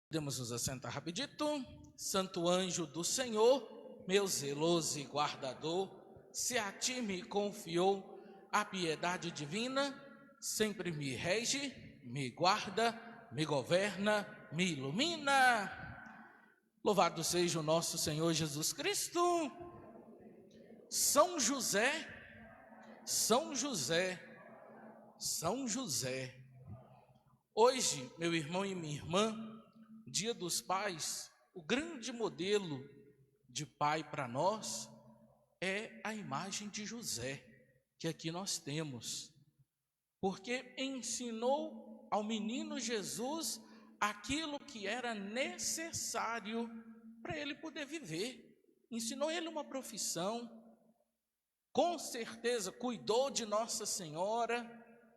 Podemos nos assentar rapidito. Santo anjo do Senhor, meu zeloso e guardador, se a ti me confiou a piedade divina, sempre me rege, me guarda, me governa, me ilumina. Louvado seja o nosso Senhor Jesus Cristo. São José, São José, São José. Hoje, meu irmão e minha irmã, Dia dos Pais, o grande modelo de pai para nós é a imagem de José, que aqui nós temos, porque ensinou ao menino Jesus aquilo que era necessário para ele poder viver, ensinou ele uma profissão, com certeza cuidou de Nossa Senhora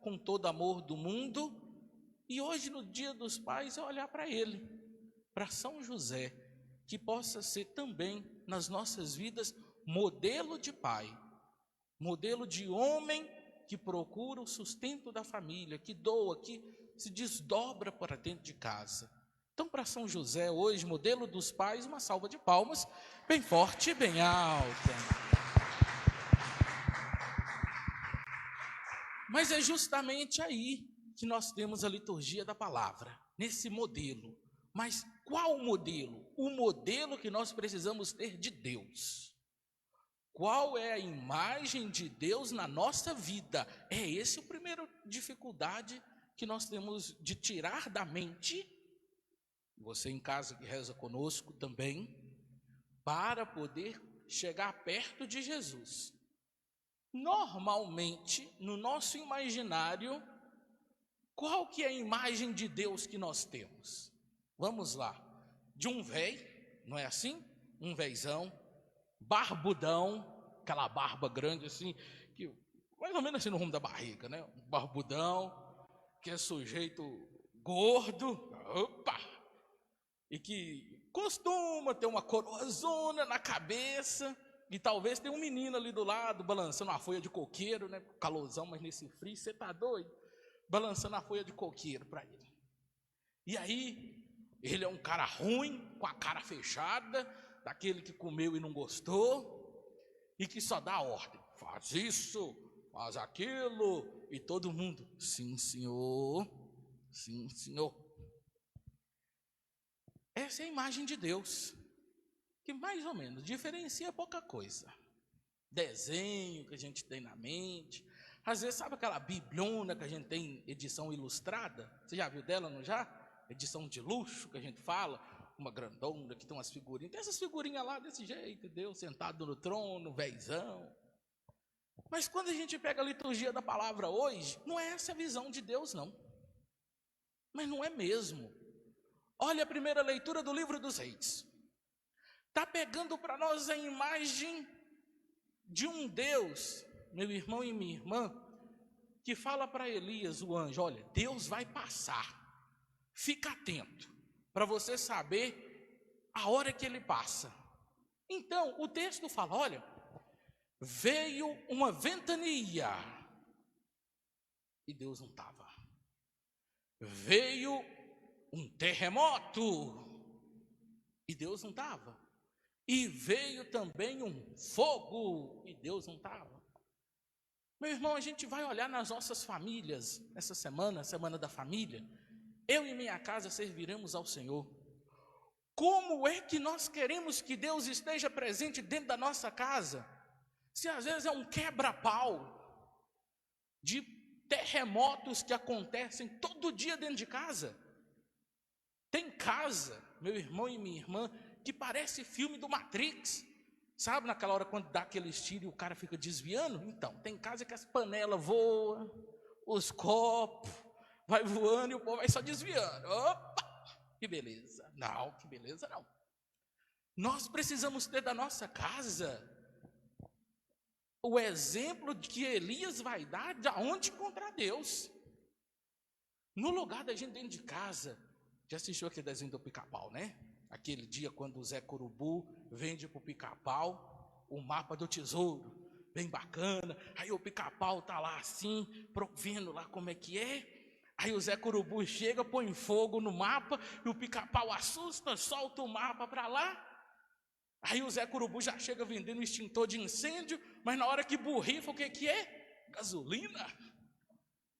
com todo amor do mundo, e hoje no Dia dos Pais é olhar para ele, para São José, que possa ser também nas nossas vidas modelo de pai, modelo de homem que procura o sustento da família, que doa, que se desdobra para dentro de casa. Então, para São José hoje, modelo dos pais, uma salva de palmas, bem forte e bem alta. Mas é justamente aí que nós temos a liturgia da palavra, nesse modelo. Mas qual modelo? O modelo que nós precisamos ter de Deus. Qual é a imagem de Deus na nossa vida? É esse a primeira dificuldade que nós temos de tirar da mente, você em casa que reza conosco também, para poder chegar perto de Jesus. Normalmente, no nosso imaginário, qual que é a imagem de Deus que nós temos? Vamos lá, de um véi, não é assim? Um véizão, barbudão, aquela barba grande assim, que mais ou menos assim no rumo da barriga, né? Um barbudão, que é sujeito gordo, opa, e que costuma ter uma coroazona na cabeça, e talvez tenha um menino ali do lado, balançando uma folha de coqueiro, né? Calorzão, mas nesse frio, você tá doido? Balançando a folha de coqueiro para ele. E aí, ele é um cara ruim, com a cara fechada, daquele que comeu e não gostou, e que só dá ordem, faz isso, faz aquilo, e todo mundo, sim senhor, sim senhor. Essa é a imagem de Deus, que mais ou menos diferencia pouca coisa. Desenho que a gente tem na mente, às vezes sabe aquela bibliona que a gente tem edição ilustrada, você já viu dela, não já? Edição de luxo que a gente fala, uma grandona que tem umas figurinhas, tem essas figurinhas lá desse jeito, entendeu? Sentado no trono, véizão. Mas quando a gente pega a liturgia da palavra hoje, não é essa a visão de Deus não, mas não é mesmo. Olha a primeira leitura do livro dos Reis, está pegando para nós a imagem de um Deus, meu irmão e minha irmã, que fala para Elias, o anjo, olha, Deus vai passar, fica atento, para você saber a hora que ele passa. Então, o texto fala, olha, veio uma ventania, e Deus não estava. Veio um terremoto, e Deus não estava. E veio também um fogo, e Deus não estava. Meu irmão, a gente vai olhar nas nossas famílias, essa semana, semana da família, eu e minha casa serviremos ao Senhor. Como é que nós queremos que Deus esteja presente dentro da nossa casa, se às vezes é um quebra-pau de terremotos que acontecem todo dia dentro de casa? Tem casa, meu irmão e minha irmã, que parece filme do Matrix, sabe naquela hora quando dá aquele estilo e o cara fica desviando? Então, tem casa que as panelas voam, os copos vai voando e o povo vai só desviando. Opa, que beleza. Não, que beleza não. Nós precisamos ter da nossa casa o exemplo de que Elias vai dar de onde encontrar Deus. No lugar da gente dentro de casa. Já assistiu aquele desenho do Pica-Pau, né? Aquele dia quando o Zé Curubu vende pro Pica-Pau o mapa do tesouro, bem bacana. Aí o Pica-Pau tá lá assim, vendo lá como é que é. Aí o Zé Curubu chega, põe fogo no mapa, e o Pica-Pau assusta, solta o mapa para lá. Aí o Zé Curubu já chega vendendo extintor de incêndio, mas na hora que borrifa, o que é? Gasolina.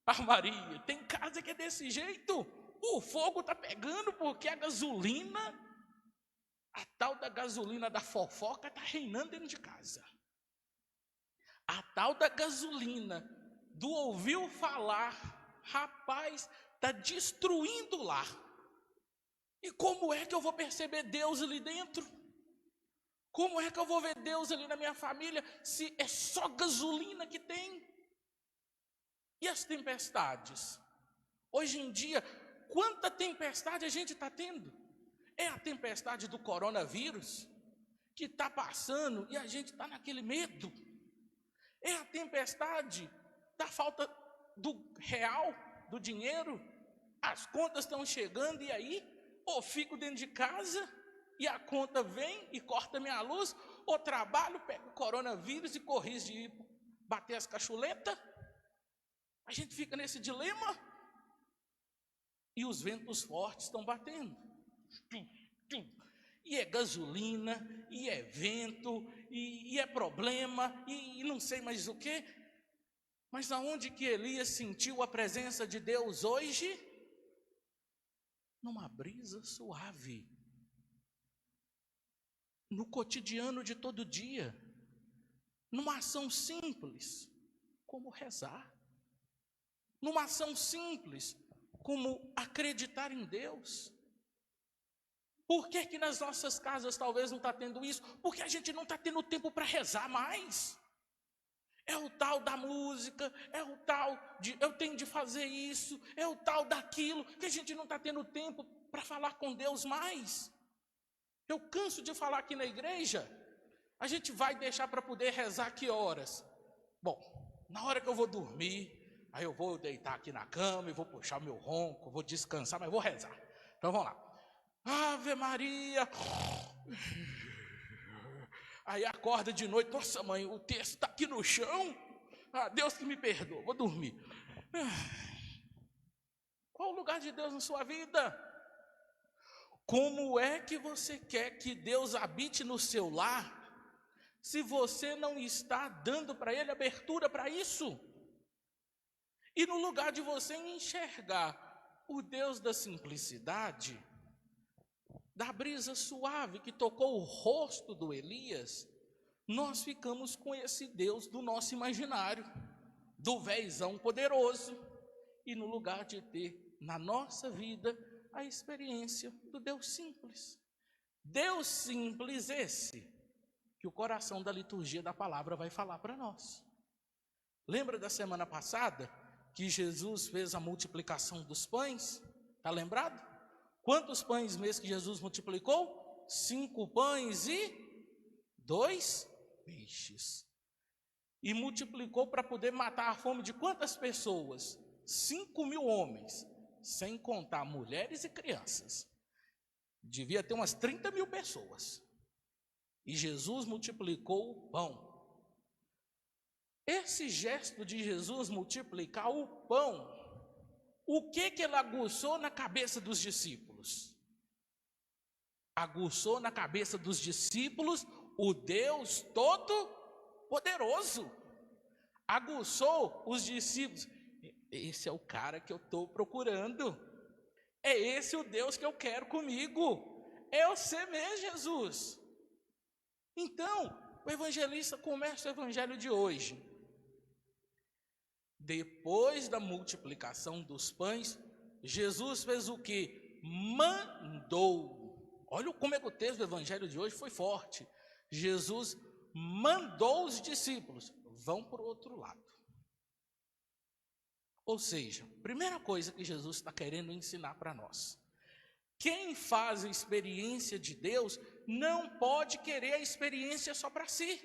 Ah, Maria, tem casa que é desse jeito. O fogo está pegando porque a gasolina, a tal da gasolina da fofoca está reinando dentro de casa. A tal da gasolina do ouviu falar, rapaz, está destruindo o lar. E como é que eu vou perceber Deus ali dentro? Como é que eu vou ver Deus ali na minha família se é só gasolina que tem? E as tempestades? Hoje em dia, quanta tempestade a gente está tendo? É a tempestade do coronavírus que está passando e a gente está naquele medo. É a tempestade da falta do real, do dinheiro. As contas estão chegando e aí, ou fico dentro de casa e a conta vem e corta minha luz, ou trabalho, pego o coronavírus e corrijo de ir bater as cachuletas. A gente fica nesse dilema. E os ventos fortes estão batendo. E é gasolina, e é vento, e é problema, e não sei mais o que. Mas aonde que Elias sentiu a presença de Deus hoje? Numa brisa suave. No cotidiano de todo dia. Numa ação simples, como rezar. Numa ação simples, como acreditar em Deus. Por que nas nossas casas talvez não está tendo isso? Porque a gente não está tendo tempo para rezar mais. É o tal da música, é o tal de eu tenho de fazer isso, é o tal daquilo, que a gente não está tendo tempo para falar com Deus mais. Eu canso de falar aqui na igreja, a gente vai deixar para poder rezar que horas? Bom, na hora que eu vou dormir, aí eu vou deitar aqui na cama e vou puxar meu ronco, vou descansar, mas vou rezar. Então vamos lá. Ave Maria. Aí acorda de noite, nossa mãe, o texto está aqui no chão. Ah, Deus que me perdoa, vou dormir. Qual o lugar de Deus na sua vida? Como é que você quer que Deus habite no seu lar, se você não está dando para Ele abertura para isso? E no lugar de você enxergar o Deus da simplicidade, da brisa suave que tocou o rosto do Elias, nós ficamos com esse Deus do nosso imaginário, do véizão poderoso, e no lugar de ter na nossa vida a experiência do Deus simples. Deus simples esse, que o coração da liturgia da palavra vai falar para nós. Lembra da semana passada, que Jesus fez a multiplicação dos pães? Está lembrado? Quantos pães mesmo que Jesus multiplicou? 5 pães e 2 peixes. E multiplicou para poder matar a fome de quantas pessoas? 5.000 homens, sem contar mulheres e crianças. Devia ter umas 30.000 pessoas. E Jesus multiplicou o pão. Esse gesto de Jesus multiplicar o pão, o que ele aguçou na cabeça dos discípulos? Aguçou na cabeça dos discípulos o Deus Todo-Poderoso. Aguçou os discípulos. Esse é o cara que eu estou procurando. É esse o Deus que eu quero comigo. É você mesmo, Jesus. Então, o evangelista começa o evangelho de hoje. Depois da multiplicação dos pães, Jesus fez o que? Mandou. Olha como é que o texto do evangelho de hoje foi forte. Jesus mandou os discípulos, vão para o outro lado. Ou seja, primeira coisa que Jesus está querendo ensinar para nós. Quem faz a experiência de Deus não pode querer a experiência só para si.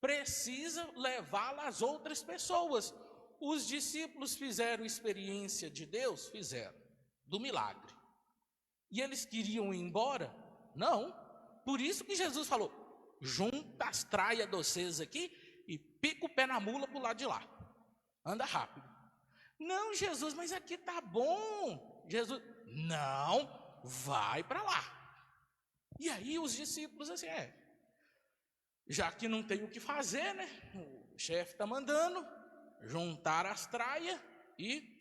Precisa levá-la às outras pessoas. Os discípulos fizeram experiência de Deus? Fizeram, do milagre. E eles queriam ir embora? Não. Por isso que Jesus falou, junta as traias de vocês aqui e pica o pé na mula para o lado de lá. Anda rápido. Não, Jesus, mas aqui tá bom. Jesus, não, vai para lá. E aí os discípulos assim, já que não tem o que fazer, né? O chefe está mandando juntar as traias e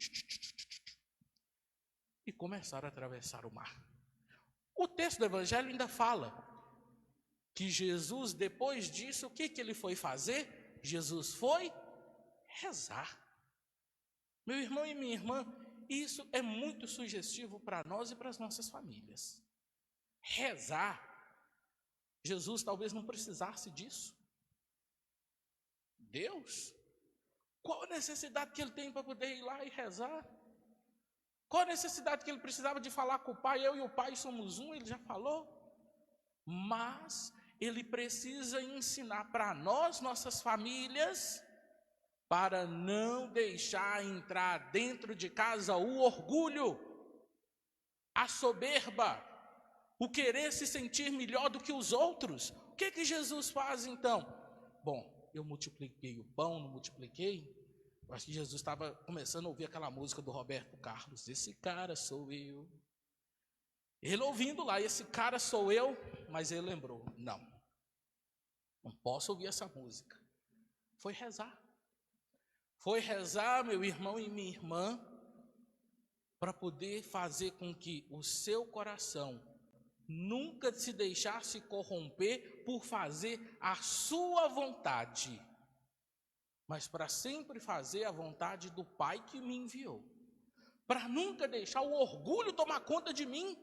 começaram a atravessar o mar. O texto do Evangelho ainda fala que Jesus, depois disso, o que ele foi fazer? Jesus foi rezar. Meu irmão e minha irmã, isso é muito sugestivo para nós e para as nossas famílias. Rezar. Jesus talvez não precisasse disso. Deus, qual a necessidade que ele tem para poder ir lá e rezar? Qual a necessidade que ele precisava de falar com o Pai? Eu e o Pai somos um, ele já falou. Mas ele precisa ensinar para nós, nossas famílias, para não deixar entrar dentro de casa o orgulho, a soberba, o querer se sentir melhor do que os outros. O que Jesus faz então? Bom, eu multipliquei o pão, não multipliquei? Eu acho que Jesus estava começando a ouvir aquela música do Roberto Carlos, esse cara sou eu. Ele ouvindo lá, esse cara sou eu, mas ele lembrou, não posso ouvir essa música. Foi rezar, meu irmão e minha irmã, para poder fazer com que o seu coração nunca se deixasse corromper por fazer a sua vontade, mas para sempre fazer a vontade do Pai que me enviou, para nunca deixar o orgulho tomar conta de mim,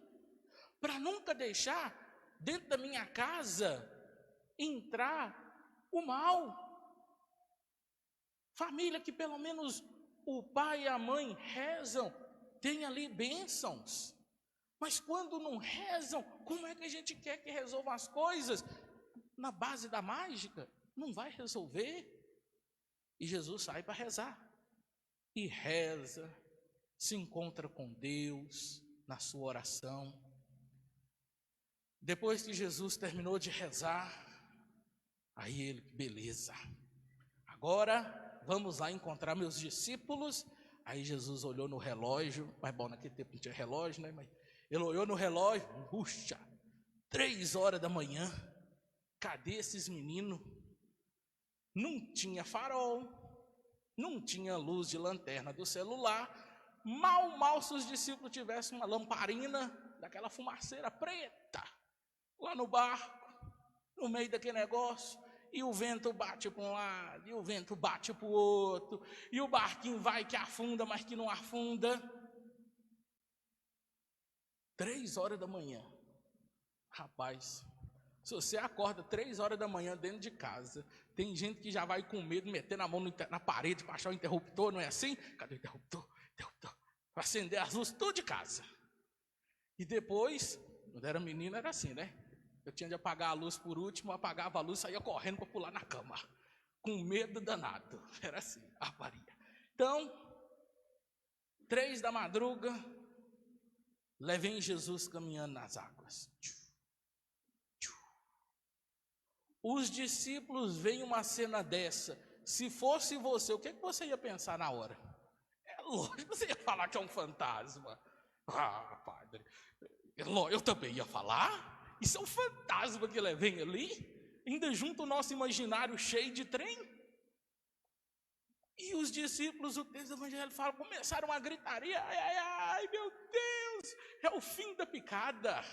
para nunca deixar dentro da minha casa entrar o mal. Família que pelo menos o pai e a mãe rezam, tem ali bênçãos, mas quando não rezam, como é que a gente quer que resolvam as coisas? Na base da mágica, não vai resolver. E Jesus sai para rezar, e reza, se encontra com Deus na sua oração. Depois que Jesus terminou de rezar, aí ele, beleza, agora vamos lá encontrar meus discípulos. Aí Jesus olhou no relógio, mas bom, naquele tempo não tinha relógio, né? Mas ele olhou no relógio, puxa, 3 horas da manhã, cadê esses meninos? Não tinha farol, não tinha luz de lanterna do celular, mal se os discípulos tivessem uma lamparina, daquela fumaceira preta, lá no barco, no meio daquele negócio, e o vento bate para um lado, e o vento bate para o outro, e o barquinho vai que afunda, mas que não afunda. 3 horas da manhã, rapaz, se você acorda 3 horas da manhã dentro de casa, tem gente que já vai com medo, metendo a mão na parede para achar o interruptor, não é assim? Cadê o interruptor? Para acender as luzes, tudo de casa. E depois, quando era menino era assim, né? Eu tinha de apagar a luz por último, apagava a luz, saía correndo para pular na cama, com medo danado. Era assim, a varia. Então, 3 da madruga, levem Jesus caminhando nas águas. Os discípulos veem uma cena dessa. Se fosse você, o que você ia pensar na hora? É lógico, você ia falar que é um fantasma. Ah, padre, eu também ia falar. Isso é um fantasma que vem ali. Ainda junto o nosso imaginário cheio de trem. E os discípulos, o texto do Evangelho fala, começaram a gritaria. Ai, meu Deus, é o fim da picada.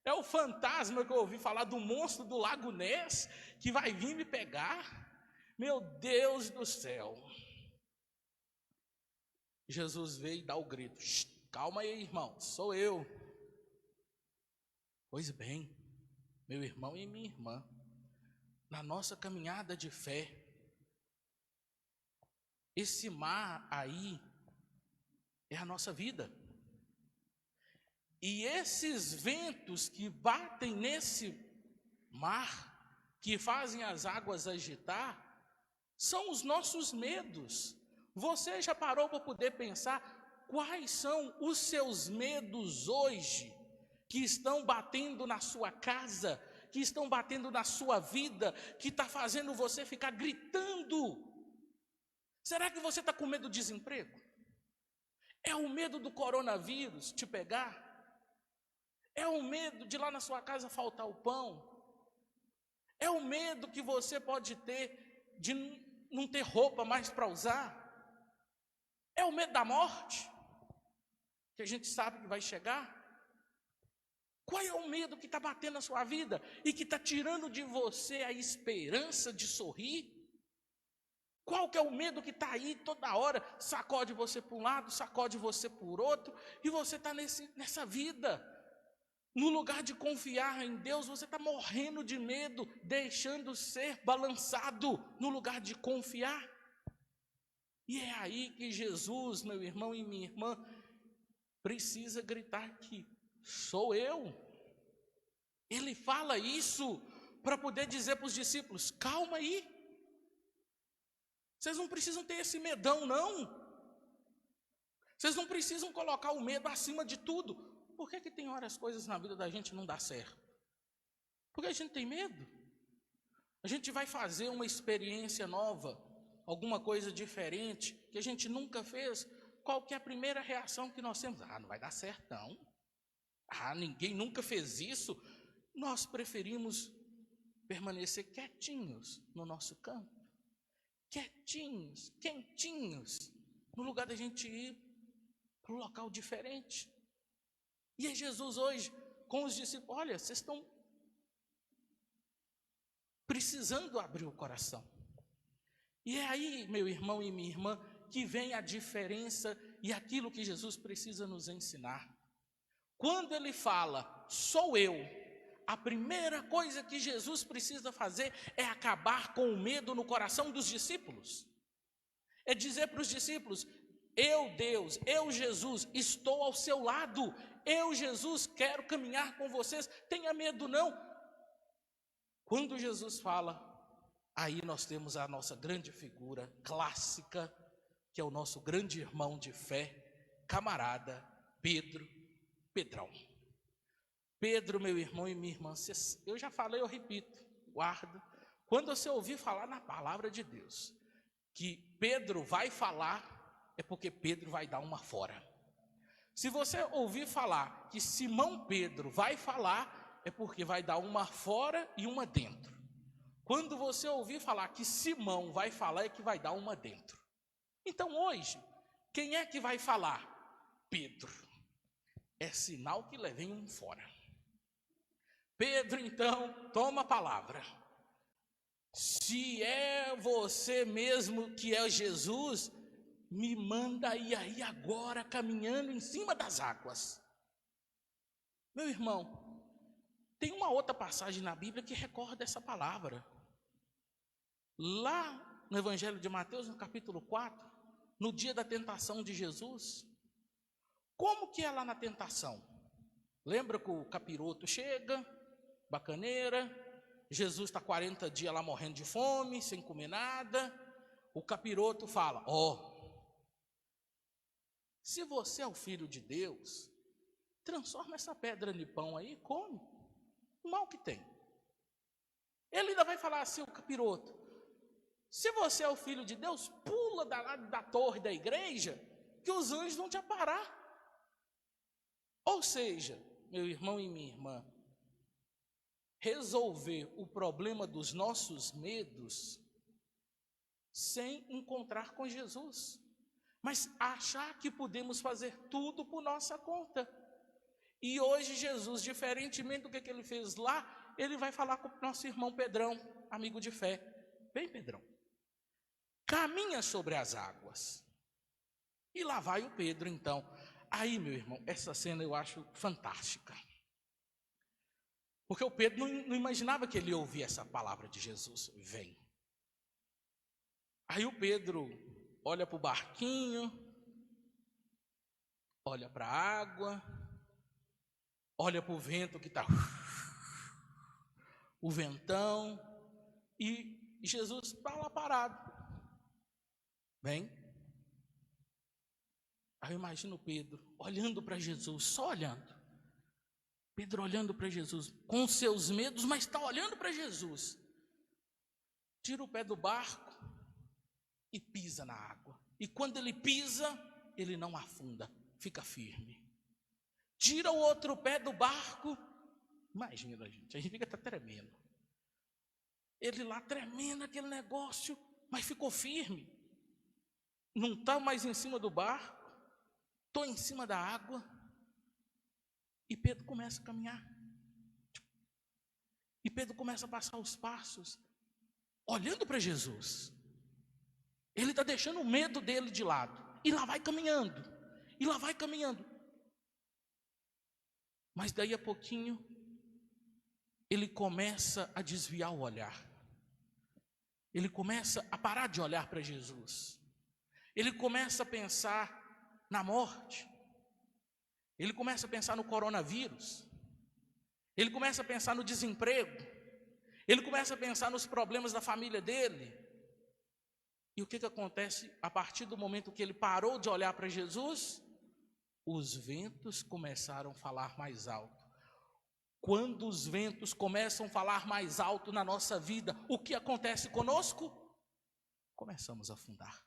É o fantasma que eu ouvi falar do monstro do Lago Ness, que vai vir me pegar. Meu Deus do céu. Jesus veio e dá o grito. Calma aí, irmão, sou eu. Pois bem, meu irmão e minha irmã, na nossa caminhada de fé, esse mar aí é a nossa vida. E esses ventos que batem nesse mar, que fazem as águas agitar, são os nossos medos. Você já parou para poder pensar quais são os seus medos hoje, que estão batendo na sua casa, que estão batendo na sua vida, que está fazendo você ficar gritando? Será que você está com medo do desemprego? É o medo do coronavírus te pegar? É o medo de lá na sua casa faltar o pão? É o medo que você pode ter de não ter roupa mais para usar? É o medo da morte, que a gente sabe que vai chegar? Qual é o medo que está batendo na sua vida e que está tirando de você a esperança de sorrir? Qual que é o medo que está aí toda hora, sacode você para um lado, sacode você por outro, e você está nessa vida? No lugar de confiar em Deus, você está morrendo de medo, deixando ser balançado no lugar de confiar. E é aí que Jesus, meu irmão e minha irmã, precisa gritar que sou eu. Ele fala isso para poder dizer para os discípulos: calma aí, vocês não precisam ter esse medão não. Vocês não precisam colocar o medo acima de tudo. Por que tem horas as coisas na vida da gente não dá certo? Porque a gente tem medo. A gente vai fazer uma experiência nova, alguma coisa diferente, que a gente nunca fez. Qual que é a primeira reação que nós temos? Não vai dar certo não. Ninguém nunca fez isso. Nós preferimos permanecer quietinhos no nosso campo. Quietinhos, quentinhos, no lugar da gente ir para um local diferente. E é Jesus hoje, com os discípulos: olha, vocês estão precisando abrir o coração. E é aí, meu irmão e minha irmã, que vem a diferença e aquilo que Jesus precisa nos ensinar. Quando ele fala, sou eu, a primeira coisa que Jesus precisa fazer é acabar com o medo no coração dos discípulos. É dizer para os discípulos: eu, Deus, eu, Jesus, estou ao seu lado. Eu, Jesus, quero caminhar com vocês. Tenha medo não. Quando Jesus fala, aí nós temos a nossa grande figura clássica, que é o nosso grande irmão de fé, camarada Pedrão. Pedro, meu irmão e minha irmã, eu já falei, eu repito, guarda. Quando você ouvir falar na palavra de Deus que Pedro vai falar, é porque Pedro vai dar uma fora. Se você ouvir falar que Simão Pedro vai falar, é porque vai dar uma fora e uma dentro. Quando você ouvir falar que Simão vai falar, é que vai dar uma dentro. Então hoje, quem é que vai falar? Pedro. É sinal que levem um fora. Pedro, então, toma a palavra. Se é você mesmo que é Jesus, me manda ir aí agora, caminhando em cima das águas. Meu irmão, tem uma outra passagem na Bíblia que recorda essa palavra. Lá no Evangelho de Mateus, no capítulo 4, no dia da tentação de Jesus. Como que é lá na tentação? Lembra que o capiroto chega, bacaneira, Jesus está 40 dias lá morrendo de fome, sem comer nada. O capiroto fala: se você é o filho de Deus, transforma essa pedra em pão aí e come. O mal que tem. Ele ainda vai falar assim, o capiroto: se você é o filho de Deus, pula da torre da igreja, que os anjos vão te aparar. Ou seja, meu irmão e minha irmã, resolver o problema dos nossos medos sem encontrar com Jesus, mas achar que podemos fazer tudo por nossa conta. E hoje Jesus, diferentemente do que ele fez lá, ele vai falar com o nosso irmão Pedrão, amigo de fé: vem, Pedrão, caminha sobre as águas. E lá vai o Pedro então. Aí, meu irmão, essa cena eu acho fantástica. Porque o Pedro não imaginava que ele ia ouvir essa palavra de Jesus: vem. Aí o Pedro olha para o barquinho, olha para a água, olha para o vento que está, o ventão, e Jesus está lá parado. Vem. Aí eu imagino Pedro olhando para Jesus, só olhando. Pedro olhando para Jesus, com seus medos, mas está olhando para Jesus. Tira o pé do barco e pisa na água. E quando ele pisa, ele não afunda, fica firme. Tira o outro pé do barco, imagina, gente, a gente fica até tremendo. Ele lá tremendo aquele negócio, mas ficou firme. Não está mais em cima do barco, estou em cima da água. E Pedro começa a caminhar. E Pedro começa a passar os passos, olhando para Jesus. Ele está deixando o medo dele de lado. E lá vai caminhando. E lá vai caminhando. Mas daí a pouquinho, ele começa a desviar o olhar. Ele começa a parar de olhar para Jesus. Ele começa a pensar na morte. Ele começa a pensar no coronavírus. Ele começa a pensar no desemprego. Ele começa a pensar nos problemas da família dele. E o que acontece a partir do momento que ele parou de olhar para Jesus? Os ventos começaram a falar mais alto. Quando os ventos começam a falar mais alto na nossa vida, o que acontece conosco? Começamos a afundar.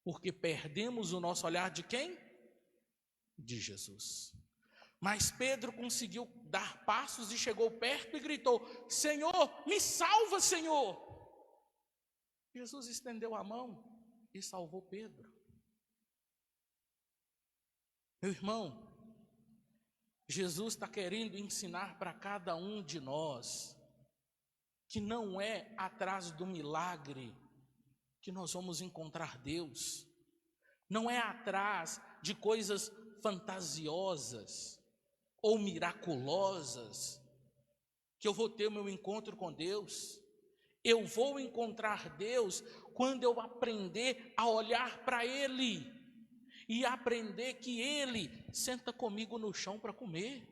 Porque perdemos o nosso olhar de quem? De Jesus. Mas Pedro conseguiu dar passos e chegou perto e gritou: Senhor, me salva, Senhor! Jesus estendeu a mão e salvou Pedro. Meu irmão, Jesus está querendo ensinar para cada um de nós que não é atrás do milagre que nós vamos encontrar Deus. Não é atrás de coisas fantasiosas ou miraculosas que eu vou ter o meu encontro com Deus. Eu vou encontrar Deus quando eu aprender a olhar para Ele e aprender que Ele senta comigo no chão para comer,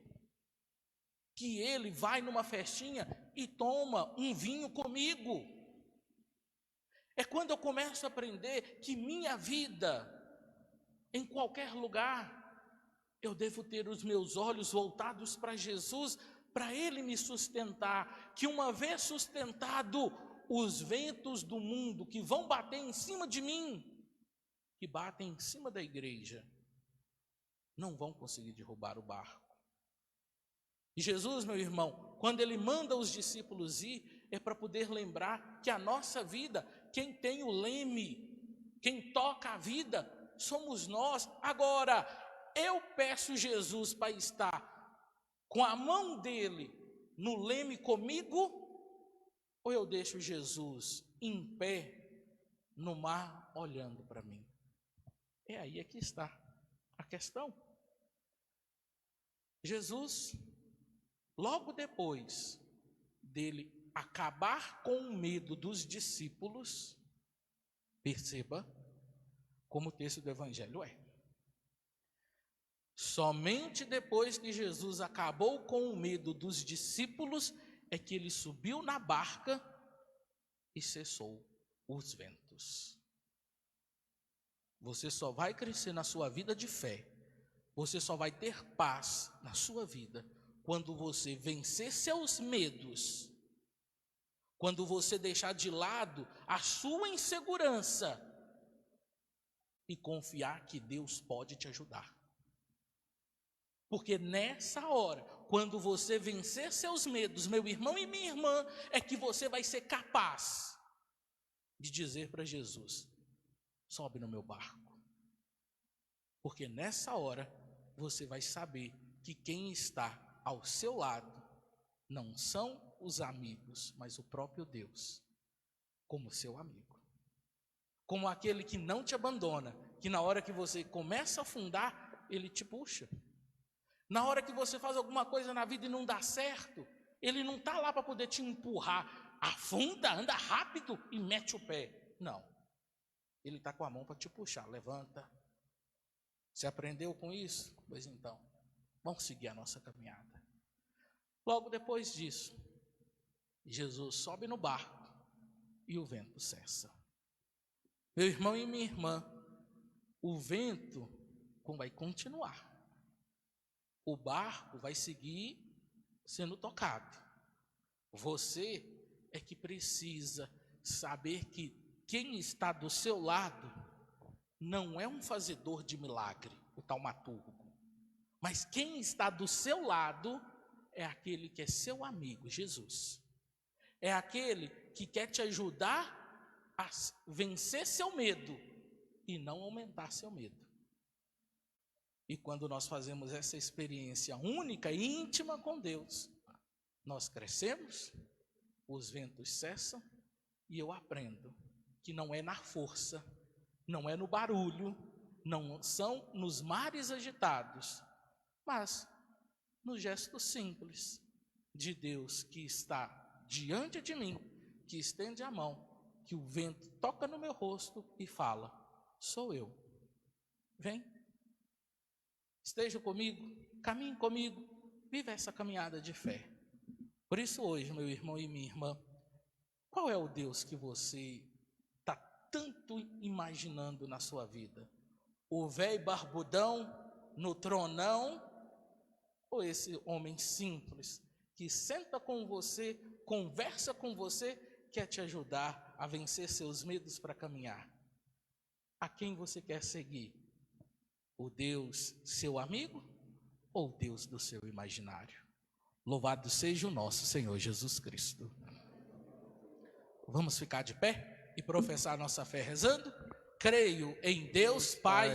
que Ele vai numa festinha e toma um vinho comigo. É quando eu começo a aprender que minha vida, em qualquer lugar, eu devo ter os meus olhos voltados para Jesus, para Ele me sustentar, que uma vez sustentado, os ventos do mundo que vão bater em cima de mim, que batem em cima da igreja, não vão conseguir derrubar o barco. E Jesus, meu irmão, quando Ele manda os discípulos ir, é para poder lembrar que a nossa vida, quem tem o leme, quem toca a vida, somos nós. Agora, eu peço Jesus para estar com a mão dele no leme comigo, ou eu deixo Jesus em pé no mar olhando para mim? É aí que está a questão. Jesus, logo depois dele acabar com o medo dos discípulos, perceba como o texto do Evangelho é. Somente depois que Jesus acabou com o medo dos discípulos, é que ele subiu na barca e cessou os ventos. Você só vai crescer na sua vida de fé, você só vai ter paz na sua vida, quando você vencer seus medos, quando você deixar de lado a sua insegurança e confiar que Deus pode te ajudar. Porque nessa hora, quando você vencer seus medos, meu irmão e minha irmã, é que você vai ser capaz de dizer para Jesus: sobe no meu barco. Porque nessa hora, você vai saber que quem está ao seu lado não são os amigos, mas o próprio Deus, como seu amigo. Como aquele que não te abandona, que na hora que você começa a afundar, ele te puxa. Na hora que você faz alguma coisa na vida e não dá certo, ele não está lá para poder te empurrar. Afunda, anda rápido e mete o pé. Não. Ele está com a mão para te puxar. Levanta. Você aprendeu com isso? Pois então, vamos seguir a nossa caminhada. Logo depois disso, Jesus sobe no barco e o vento cessa. Meu irmão e minha irmã, o vento vai continuar. O barco vai seguir sendo tocado. Você é que precisa saber que quem está do seu lado não é um fazedor de milagre, o taumaturgo. Mas quem está do seu lado é aquele que é seu amigo, Jesus. É aquele que quer te ajudar a vencer seu medo e não aumentar seu medo. E quando nós fazemos essa experiência única e íntima com Deus, nós crescemos, os ventos cessam e eu aprendo que não é na força, não é no barulho, não são nos mares agitados, mas no gesto simples de Deus que está diante de mim, que estende a mão, que o vento toca no meu rosto e fala: sou eu, vem, esteja comigo, caminhe comigo, viva essa caminhada de fé. Por isso hoje, meu irmão e minha irmã, qual é o Deus que você está tanto imaginando na sua vida? O velho barbudão no tronão, ou esse homem simples que senta com você, conversa com você, quer te ajudar a vencer seus medos para caminhar? A quem você quer seguir? O Deus seu amigo ou o Deus do seu imaginário? Louvado seja o nosso Senhor Jesus Cristo. Vamos ficar de pé e professar nossa fé rezando? Creio em Deus Pai